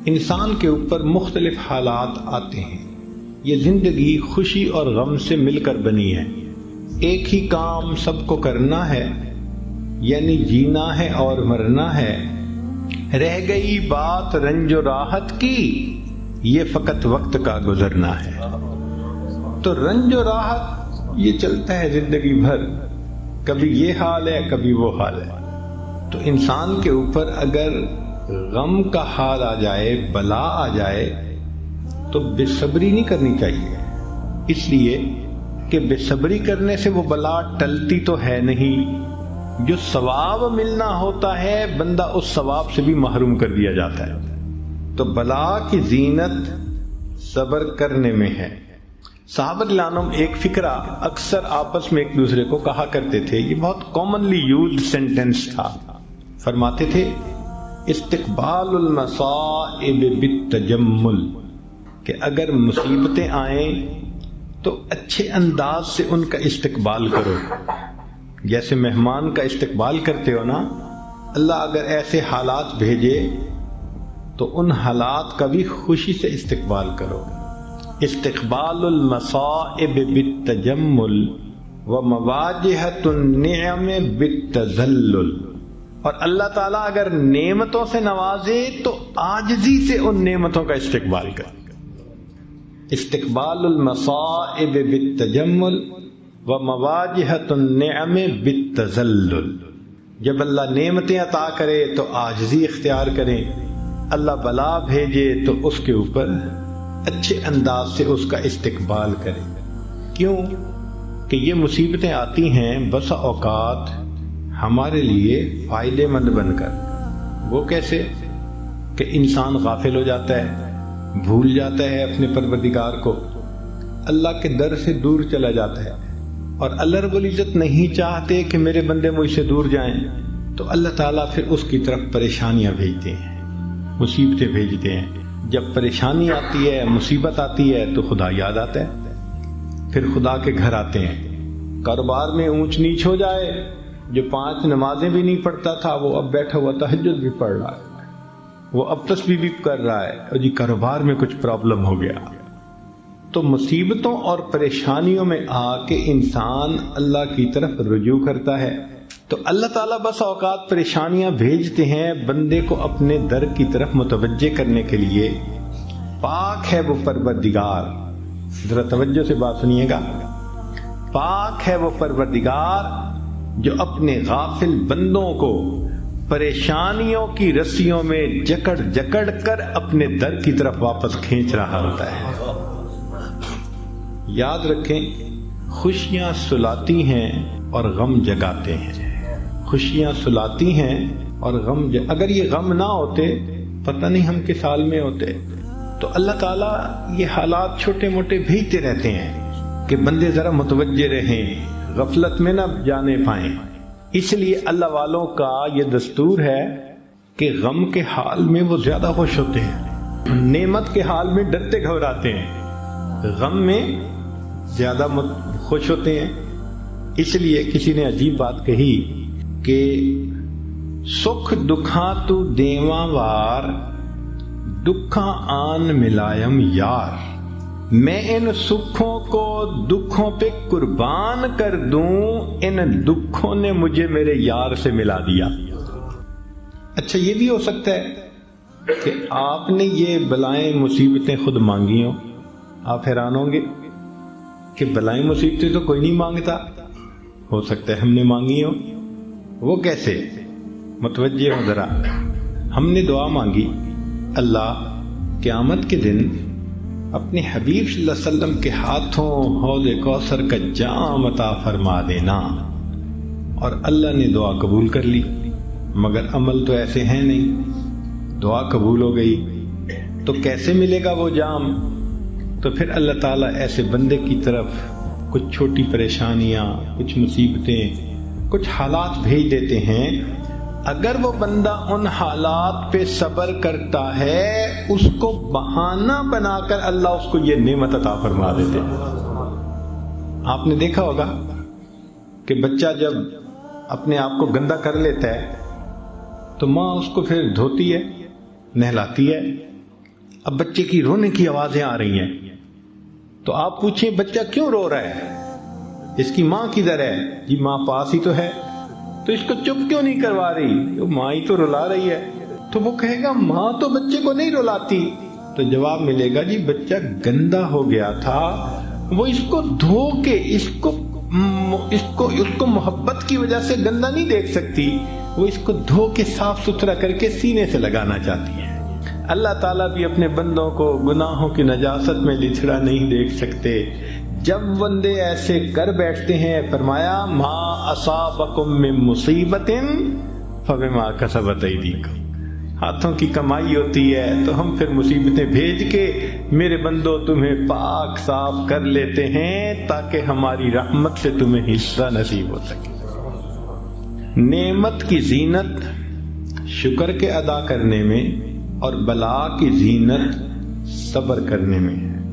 انسان کے اوپر مختلف حالات آتے ہیں. یہ زندگی خوشی اور غم سے مل کر بنی ہے. ایک ہی کام سب کو کرنا ہے، یعنی جینا ہے اور مرنا ہے. رہ گئی بات رنج و راحت کی، یہ فقط وقت کا گزرنا ہے. تو رنج و راحت یہ چلتا ہے زندگی بھر، کبھی یہ حال ہے کبھی وہ حال ہے. تو انسان کے اوپر اگر غم کا حال آ جائے، بلا آ جائے، تو بے صبری نہیں کرنی چاہیے، اس لیے کہ بے صبری کرنے سے وہ بلا ٹلتی تو ہے نہیں. جو ثواب ملنا ہوتا ہے بندہ اس ثواب سے بھی محروم کر دیا جاتا ہے. تو بلا کی زینت صبر کرنے میں ہے. صحابہ رضوان عنہم ایک فقرہ اکثر آپس میں ایک دوسرے کو کہا کرتے تھے، یہ بہت کامنلی یوزڈ سینٹینس تھا. فرماتے تھے استقبال المصائب بالتجمل، کہ اگر مصیبتیں آئیں تو اچھے انداز سے ان کا استقبال کرو. جیسے مہمان کا استقبال کرتے ہو نا، اللہ اگر ایسے حالات بھیجے تو ان حالات کا بھی خوشی سے استقبال کرو. استقبال المصائب بالتجمل ومواجہۃ النعم بالتذلل. اور اللہ تعالیٰ اگر نعمتوں سے نوازے تو عاجزی سے ان نعمتوں کا استقبال کر. استقبال المصائب بالتجمل ومواجہۃ النعم بالتذلل. جب اللہ نعمتیں عطا کرے تو عاجزی اختیار کریں، اللہ بلا بھیجے تو اس کے اوپر اچھے انداز سے اس کا استقبال کریں. کیوں کہ یہ مصیبتیں آتی ہیں بسا اوقات ہمارے لیے فائدے مند بن کر. وہ کیسے کہ انسان غافل ہو جاتا ہے، بھول جاتا ہے اپنے پروردگار کو، اللہ کے در سے دور چلا جاتا ہے. اور اللہ رب العزت نہیں چاہتے کہ میرے بندے مجھ سے دور جائیں، تو اللہ تعالیٰ پھر اس کی طرف پریشانیاں بھیجتے ہیں، مصیبتیں بھیجتے ہیں. جب پریشانی آتی ہے، مصیبت آتی ہے تو خدا یاد آتا ہے، پھر خدا کے گھر آتے ہیں. کاروبار میں اونچ نیچ ہو جائے، جو 5 نمازیں بھی نہیں پڑھتا تھا وہ اب بیٹھا ہوا تہجد بھی پڑھ رہا ہے، وہ اب تسبیح بھی کر رہا ہے، اور جی کاروبار میں کچھ پرابلم ہو گیا. تو مصیبتوں اور پریشانیوں میں آ کے انسان اللہ کی طرف رجوع کرتا ہے. تو اللہ تعالیٰ بس اوقات پریشانیاں بھیجتے ہیں بندے کو اپنے در کی طرف متوجہ کرنے کے لیے. پاک ہے وہ پروردگار، ذرا توجہ سے بات سنیے گا. پاک ہے وہ پروردگار جو اپنے غافل بندوں کو پریشانیوں کی رسیوں میں جکڑ جکڑ کر اپنے در کی طرف واپس کھینچ رہا ہوتا ہے. یاد رکھیں، خوشیاں سلاتی ہیں اور غم جگاتے ہیں. خوشیاں سلاتی ہیں اور غم اگر یہ غم نہ ہوتے پتہ نہیں ہم کس حال میں ہوتے. تو اللہ تعالیٰ یہ حالات چھوٹے موٹے بھیجتے رہتے ہیں کہ بندے ذرا متوجہ رہیں، غفلت میں نہ جانے پائیں. اس لیے اللہ والوں کا یہ دستور ہے کہ غم کے حال میں وہ زیادہ خوش ہوتے ہیں، نعمت کے حال میں ڈرتے گھبراتے ہیں، غم میں زیادہ خوش ہوتے ہیں. اس لیے کسی نے عجیب بات کہی کہ سکھ دکھاں تو دیواں وار، دکھاں آن ملائم یار. میں ان سکھوں کو دکھوں پہ قربان کر دوں، ان دکھوں نے مجھے میرے یار سے ملا دیا. اچھا یہ بھی ہو سکتا ہے کہ آپ نے یہ بلائیں مصیبتیں خود مانگی ہوں. آپ حیران ہوں گے کہ بلائیں مصیبتیں تو کوئی نہیں مانگتا، ہو سکتا ہے ہم نے مانگی ہوں. وہ کیسے؟ متوجہ ہو ذرا. ہم نے دعا مانگی، اللہ قیامت کے دن اپنے حبیب صلی اللہ علیہ وسلم کے ہاتھوں حوض کوثر کا جام عطا فرما دینا، اور اللہ نے دعا قبول کر لی. مگر عمل تو ایسے ہیں نہیں. دعا قبول ہو گئی تو کیسے ملے گا وہ جام؟ تو پھر اللہ تعالیٰ ایسے بندے کی طرف کچھ چھوٹی پریشانیاں، کچھ مصیبتیں، کچھ حالات بھیج دیتے ہیں. اگر وہ بندہ ان حالات پہ صبر کرتا ہے، اس کو بہانہ بنا کر اللہ اس کو یہ نعمت عطا فرما دیتے ہیں. آپ نے دیکھا ہوگا کہ بچہ جب اپنے آپ کو گندا کر لیتا ہے تو ماں اس کو پھر دھوتی ہے، نہلاتی ہے، اب بچے کی رونے کی آوازیں آ رہی ہیں تو آپ پوچھیں بچہ کیوں رو رہا ہے، اس کی ماں کدھر ہے؟ جی ماں پاس ہی تو ہے، تو اس کو چپ کیوں نہیں کروا رہی؟ ماں ہی تو رلا رہی ہے۔ تو وہ کہے گا ماں تو بچے کو نہیں رلاتی، تو جواب ملے گا جی بچہ گندا ہو گیا تھا، وہ اس کو دھو کے اس کو محبت کی وجہ سے گندا نہیں دیکھ سکتی، وہ اس کو دھو کے صاف ستھرا کر کے سینے سے لگانا چاہتی ہے۔ اللہ تعالیٰ بھی اپنے بندوں کو گناہوں کی نجاست میں لچھڑا نہیں دیکھ سکتے۔ جب بندے ایسے کر بیٹھتے ہیں فرمایا ما اصابکم من مصیبت فبما کسبت ایدیکم، ہاتھوں کی کمائی ہوتی ہے تو ہم پھر مصیبتیں بھیج کے میرے بندوں تمہیں پاک صاف کر لیتے ہیں تاکہ ہماری رحمت سے تمہیں حصہ نصیب ہو سکے۔ نعمت کی زینت شکر کے ادا کرنے میں اور بلا کی زینت صبر کرنے میں ہے۔